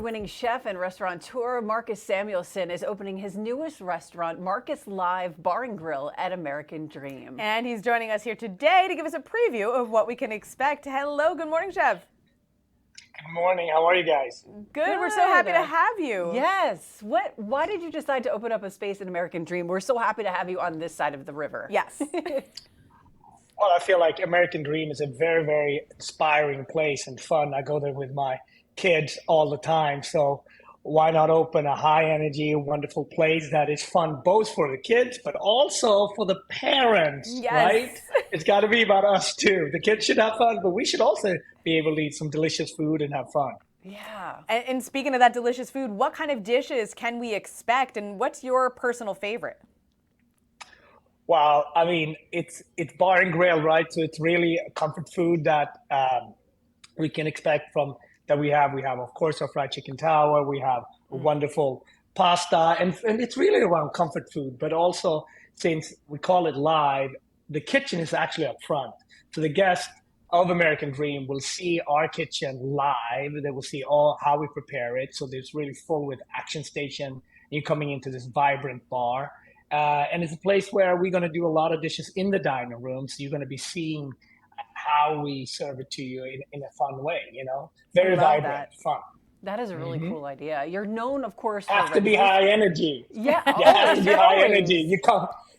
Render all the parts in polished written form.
award-winning chef and restaurateur Marcus Samuelsson is opening his newest restaurant, Marcus Live Bar and Grill at American Dream. And he's joining us here today to give us a preview of what we can expect. Hello, good morning, Chef. Good morning. How are you guys? Good. We're so happy to have you. Yes. Why did you decide to open up a space at American Dream? We're so happy to have you on this side of the river. Yes. Well, I feel like American Dream is a very, very inspiring place and fun. I go there with my kids all the time. So why not open a high energy, wonderful place that is fun both for the kids, but also for the parents, Yes. right? It's got to be about us too. The kids should have fun, but we should also be able to eat some delicious food and have fun. Yeah. And speaking of that delicious food, what kind of dishes can we expect, and what's your personal favorite? Well, I mean, it's bar and grill, right? So it's really a comfort food that we can expect from that we have. We have, of course, our fried chicken tower. We have a wonderful pasta, and it's really around comfort food. But also, since we call it live, the kitchen is actually up front. So the guests of American Dream will see our kitchen live. They will see all how we prepare it. So there's really full with action station. You're coming into this vibrant bar. And it's a place where we're going to do a lot of dishes in the dining room. So you're going to be seeing how we serve it to you in a fun way, you know? Very vibrant, fun. That is a really cool idea. You're known, of course, for Have to be high energy. Yeah. You have to be high energy.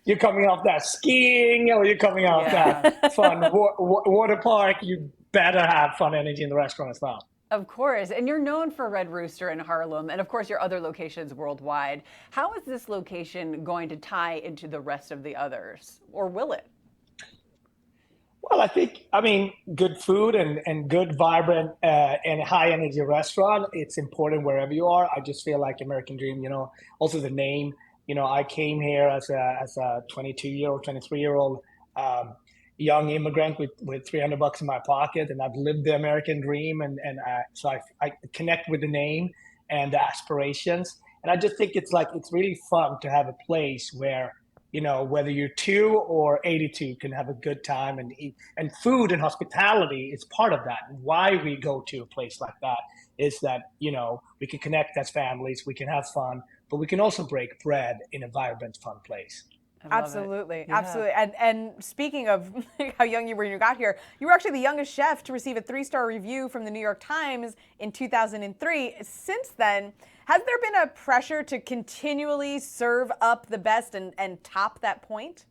You're coming off that skiing or you're coming off that fun water park. You better have fun energy in the restaurant as well. Of course. And you're known for Red Rooster in Harlem and, of course, your other locations worldwide. How is this location going to tie into the rest of the others, or will it? Well, I mean, good food and good, vibrant and high energy restaurant, it's important wherever you are. I just feel like American Dream, you know, also the name, you know, I came here as a 22-year-old, 23-year-old young immigrant with $300 in my pocket, and I've lived the American Dream, so I connect with the name and the aspirations, and I just think it's really fun to have a place where, you know, whether you're 2 or 82 can have a good time and eat, and food and hospitality is part of that. And why we go to a place like that is that, you know, we can connect as families, we can have fun, but we can also break bread in a vibrant, fun place. Absolutely. And speaking of how young you were when you got here, you were actually the youngest chef to receive a 3-star review from the New York Times in 2003. Since then, has there been a pressure to continually serve up the best and top that point?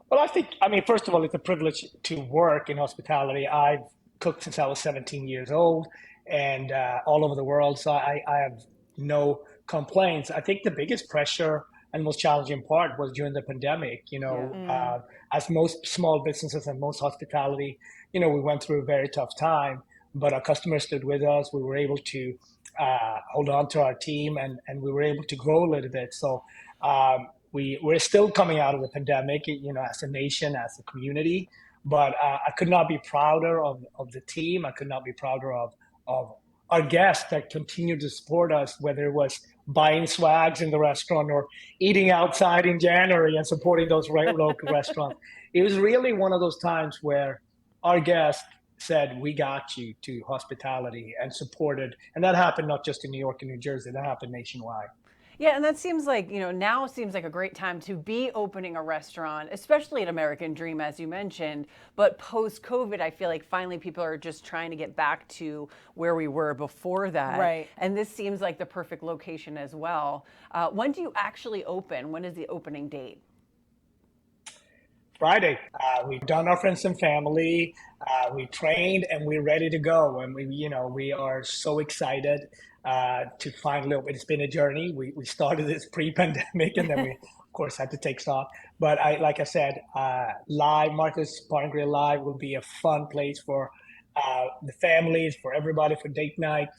Well, I mean, first of all, it's a privilege to work in hospitality. I've cooked since I was 17 years old and all over the world, so I have no complaints. I think the biggest pressure and most challenging part was during the pandemic, you know, as most small businesses and most hospitality, you know, we went through a very tough time, but our customers stood with us. We were able to hold on to our team and we were able to grow a little bit. So we're still coming out of the pandemic, you know, as a nation, as a community, but I could not be prouder of the team. I could not be prouder of our guests that continue to support us, whether it was buying swags in the restaurant or eating outside in January and supporting those local restaurants. It was really one of those times where our guests said, we got you to hospitality and supported. And that happened not just in New York and New Jersey, that happened nationwide. Yeah, and that seems like, you know, now seems like a great time to be opening a restaurant, especially at American Dream, as you mentioned. But post-COVID, I feel like finally people are just trying to get back to where we were before that. Right. And this seems like the perfect location as well. When do you actually open? When is the opening date? Friday. We've done our friends and family. We trained and we're ready to go. And we are so excited to finally open. It's been a journey. We started this pre-pandemic and then we, of course, had to take stock. But like I said, live, Marcus Bar and Grill Live will be a fun place for the families, for everybody, for date night,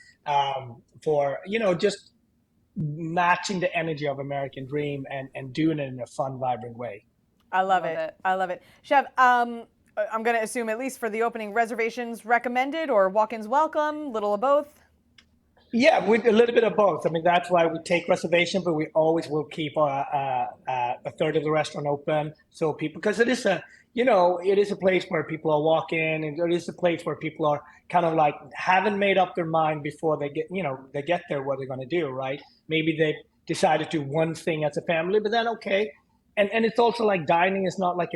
for, you know, just matching the energy of American Dream and doing it in a fun, vibrant way. I love it. I love it. Chef, I'm going to assume, at least for the opening, reservations recommended or walk-ins welcome, little of both? Yeah, with a little bit of both. I mean, that's why we take reservation, but we always will keep a third of the restaurant open. So people, because it is it is a place where people are walking, and it is a place where people are kind of like haven't made up their mind before they get there what they're going to do, right? Maybe they decided to do one thing as a family, but then okay, and it's also like dining is not like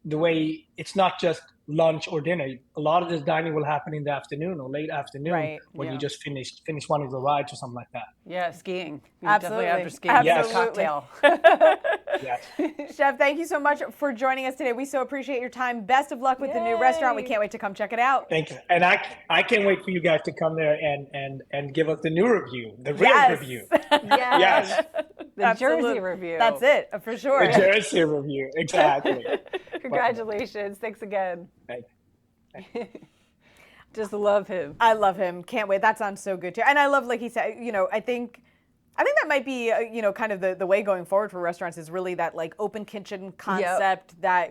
the way it's not just lunch or dinner. A lot of this dining will happen in the afternoon or late afternoon Right. when you Yeah. just finish one of the rides or something like that. Yeah, skiing. Absolutely. Definitely after skiing, Yes. a cocktail. Yes. Chef, thank you so much for joining us today. We so appreciate your time. Best of luck with the new restaurant. We Yay. can't wait to come check it out. Thank you. And I can't wait for you guys to come there and give us the new review, the real Yes. review. Yes. Yes. The Absolutely. Jersey review. That's it, for sure. The Jersey review. Exactly. Congratulations. Thanks again. Thank Just love him. I love him. Can't wait. That sounds so good too. And I love, like he said, I think that might be, kind of the way going forward for restaurants is really that like open kitchen concept that,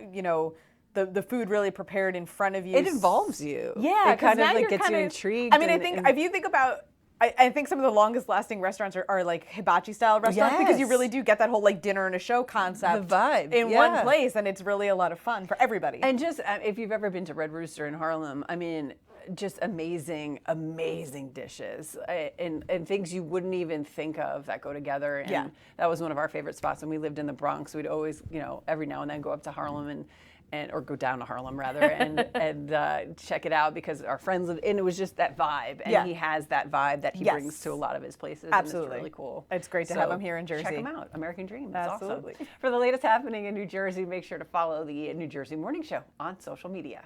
the food really prepared in front of you. It involves you. Yeah, It kind of now like you're gets you kind of intrigued. I mean, I think if you think about, I think some of the longest lasting restaurants are like hibachi style restaurants because you Yes. really do get that whole like dinner and a show concept The vibe, in yeah. one place, and it's really a lot of fun for everybody. And just if you've ever been to Red Rooster in Harlem, I mean, just amazing, amazing dishes and things you wouldn't even think of that go together. And Yeah. that was one of our favorite spots when we lived in the Bronx. We'd always, every now and then go up to Harlem or go down to Harlem rather and check it out because our friends lived, and it was just that vibe. And Yeah. he has that vibe that he Yes. brings to a lot of his places. Absolutely. And it's really cool. It's great to have him here in Jersey. Check him out. American Dream. It's Absolutely. awesome. For the latest happening in New Jersey, make sure to follow the New Jersey Morning Show on social media.